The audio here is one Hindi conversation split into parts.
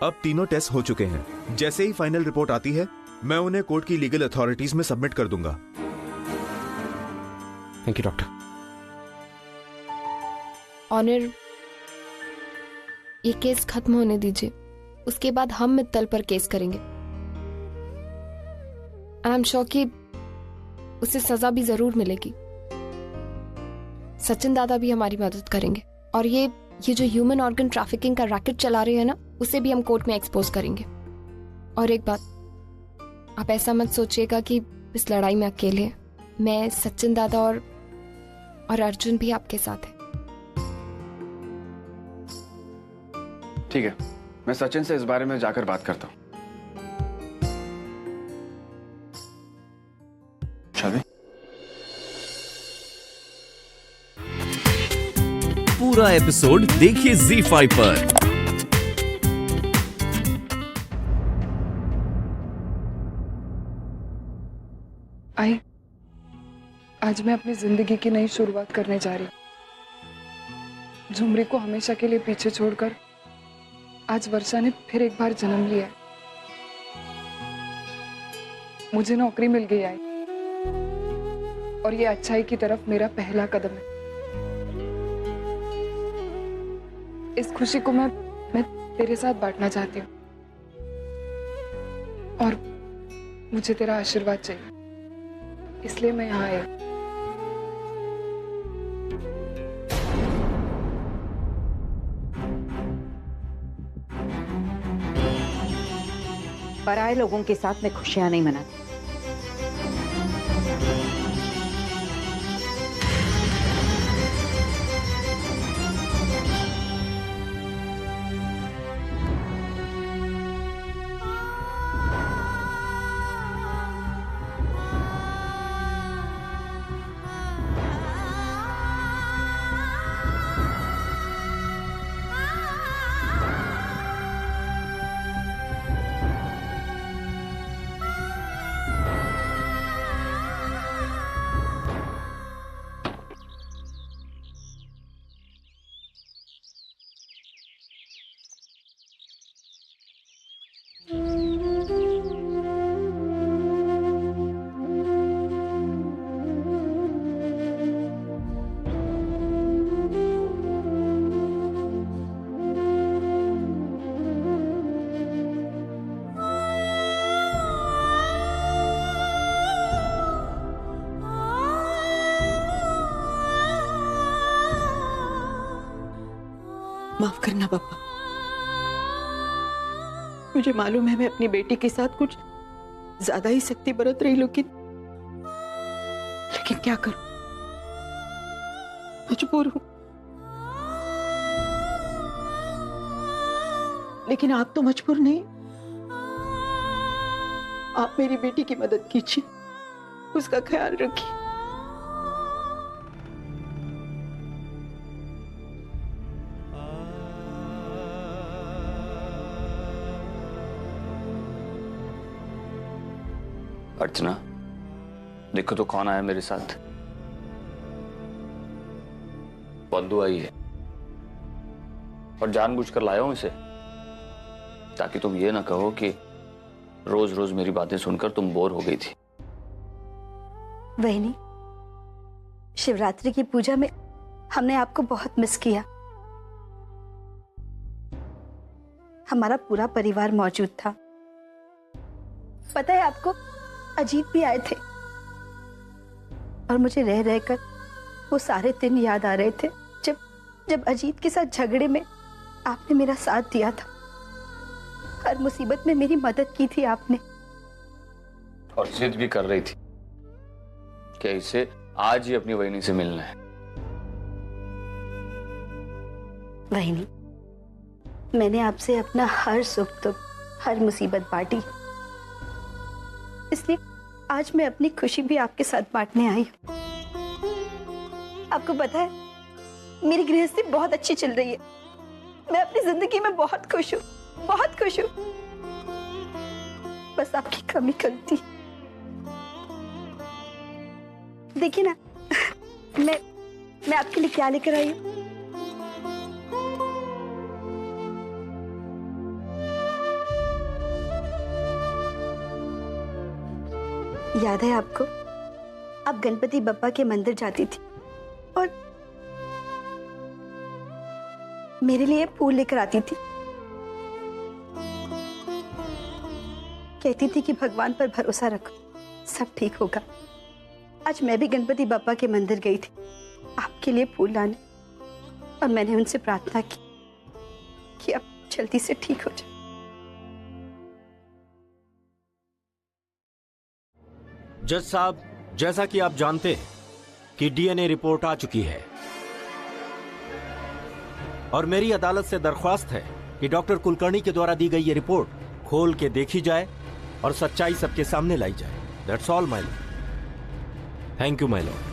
अब तीनों टेस्ट हो चुके हैं। जैसे ही फाइनल रिपोर्ट आती है मैं उन्हें कोर्ट की लीगल अथॉरिटीज में सबमिट कर दूंगा। Thank you doctor. ऑनर, ये केस खत्म होने दीजिए, उसके बाद हम मित्तल पर केस करेंगे। आई एम श्योर कि उसे सजा भी जरूर मिलेगी। सचिन दादा भी हमारी मदद करेंगे और ये जो ह्यूमन ऑर्गन ट्रैफिकिंग का रैकेट चला रहे हैं ना, उसे भी हम कोर्ट में एक्सपोज करेंगे। और एक बात, आप ऐसा मत सोचिएगा कि इस लड़ाई में अकेले हैं। मैं, सचिन दादा और अर्जुन भी आपके साथ है। ठीक है, मैं सचिन से इस बारे में जाकर बात करता हूँ। पूरा एपिसोड देखिए ZEE5 पर। आज मैं अपनी जिंदगी की नई शुरुआत करने जा रही हूँ। झुमरी को हमेशा के लिए पीछे छोड़कर आज वर्षा ने फिर एक बार जन्म लिया है। मुझे नौकरी मिल गई है और ये अच्छाई की तरफ मेरा पहला कदम है। इस खुशी को मैं तेरे साथ बांटना चाहती हूँ और मुझे तेरा आशीर्वाद चाहिए, इसलिए मैं यहाँ आई। पराये लोगों के साथ मैं खुशियां नहीं मनाती। माफ करना पापा, मुझे मालूम है मैं अपनी बेटी के साथ कुछ ज्यादा ही सख्ती बरत रही, लेकिन क्या करूं, मजबूर हूं। लेकिन आप तो मजबूर नहीं, आप मेरी बेटी की मदद कीजिए, उसका ख्याल रखिए। अर्चना, देखो तो कौन आया मेरे साथ। बंधु आई है और जानबूझकर लाया हूं इसे, ताकि तुम ये ना कहो कि रोज रोज मेरी बातें सुनकर तुम बोर हो गई थी। वही, शिवरात्रि की पूजा में हमने आपको बहुत मिस किया। हमारा पूरा परिवार मौजूद था। पता है आपको, अजीत भी आए थे और मुझे रह रहकर वो सारे दिन याद आ रहे थे जब अजीत के साथ झगड़े में आपने मेरा साथ दिया था। हर मुसीबत में मेरी मदद की थी आपने। और जिद भी कर रही थी कि इसे आज ही अपनी वहिनी से मिलना है। वहिनी, मैंने आपसे अपना हर सुख दुख, हर मुसीबत बांटी, इसलिए आज मैं अपनी खुशी भी आपके साथ बांटने आई हूं। आपको पता है, मेरी गृहस्थी बहुत अच्छी चल रही है। मैं अपनी जिंदगी में बहुत खुश हूँ, बहुत खुश हूँ। बस आपकी कमी खलती। देखिए ना, मैं आपके लिए क्या लेकर आई हूँ। याद है आपको, आप गणपति बप्पा के मंदिर जाती थी और मेरे लिए फूल लेकर आती थी। कहती थी कि भगवान पर भरोसा रखो, सब ठीक होगा। आज मैं भी गणपति बप्पा के मंदिर गई थी आपके लिए फूल लाने, और मैंने उनसे प्रार्थना की कि आप जल्दी से ठीक हो जाए। जज साहब, जैसा कि आप जानते हैं कि डीएनए रिपोर्ट आ चुकी है और मेरी अदालत से दरख्वास्त है कि डॉक्टर कुलकर्णी के द्वारा दी गई ये रिपोर्ट खोल के देखी जाए और सच्चाई सबके सामने लाई जाए। That's all my Lord. Thank you my Lord.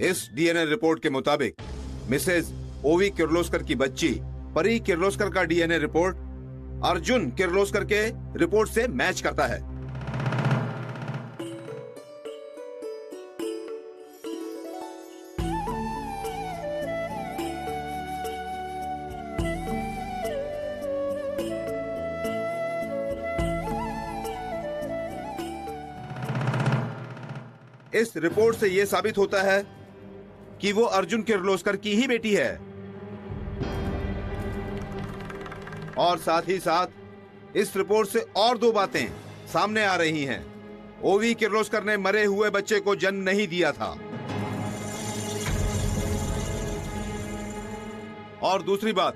इस डीएनए रिपोर्ट के मुताबिक मिसेज ओवी किर्लोस्कर की बच्ची परी किर्लोस्कर का डीएनए रिपोर्ट अर्जुन किर्लोस्कर के रिपोर्ट से मैच करता है। इस रिपोर्ट से यह साबित होता है कि वो अर्जुन किर्लोस्कर की ही बेटी है, और साथ ही साथ इस रिपोर्ट से और दो बातें सामने आ रही हैं। ओवी किर्लोस्कर ने मरे हुए बच्चे को जन्म नहीं दिया था, और दूसरी बात,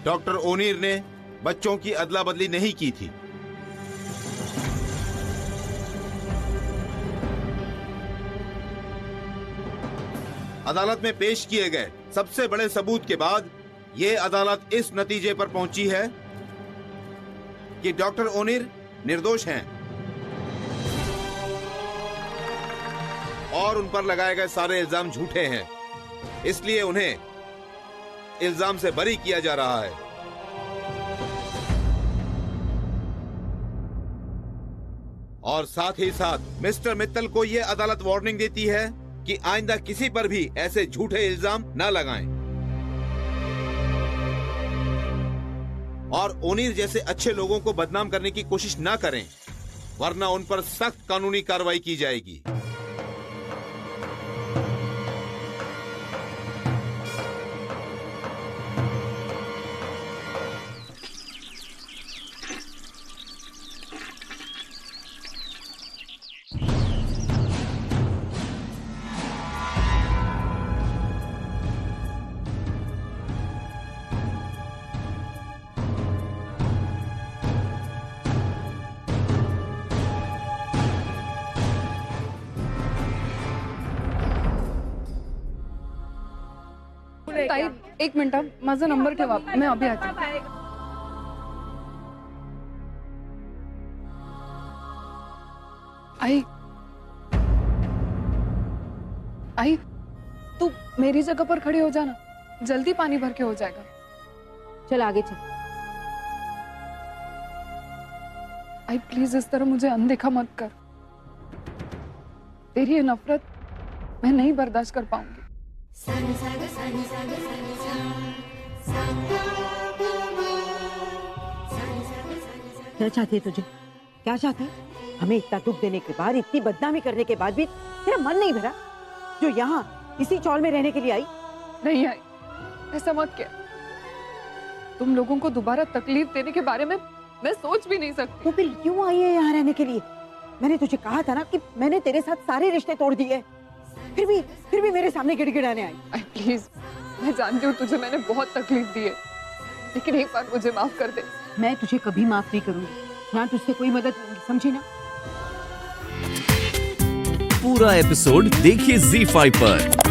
डॉक्टर ओनीर ने बच्चों की अदला बदली नहीं की थी। अदालत में पेश किए गए सबसे बड़े सबूत के बाद यह अदालत इस नतीजे पर पहुंची है कि डॉक्टर ओनीर निर्दोष हैं और उन पर लगाए गए सारे इल्जाम झूठे हैं, इसलिए उन्हें इल्जाम से बरी किया जा रहा है। और साथ ही साथ मिस्टर मित्तल को यह अदालत वार्निंग देती है कि आइंदा किसी पर भी ऐसे झूठे इल्जाम न लगाएं और ओनीर जैसे अच्छे लोगों को बदनाम करने की कोशिश न करें, वरना उन पर सख्त कानूनी कार्रवाई की जाएगी। ताई, एक मिनट, माझा नंबर ठेवा, मैं अभी आती हूँ। आई, तू मेरी जगह पर खड़ी हो जाना, जल्दी पानी भर के हो जाएगा। चल आगे चल। आई प्लीज इस तरह मुझे अनदेखा मत कर। तेरी ये नफरत मैं नहीं बर्दाश्त कर पाऊंगी। क्या चाहती है तुझे? क्या चाहती है? हमें इतना दुख देने के बाद, इतनी बदनामी करने के बाद भी तेरा मन नहीं भरा जो यहाँ इसी चौल में रहने के लिए आई? नहीं आई, ऐसा मत कह। तुम लोगों को दोबारा तकलीफ देने के बारे में मैं सोच भी नहीं सकती। तो फिर क्यों आई है यहाँ रहने के लिए? मैंने तुझे कहा था ना कि मैंने तेरे साथ सारे रिश्ते तोड़ दिए, फिर भी मेरे सामने गिड़गिड़ाने आई। प्लीज, मैं जानती हूँ तुझे मैंने बहुत तकलीफ दी है, लेकिन एक बार मुझे माफ कर दे। मैं तुझे कभी माफ नहीं करूंगी, यहाँ तुझसे कोई मदद नहीं, समझी ना? पूरा एपिसोड देखिए ZEE5 पर।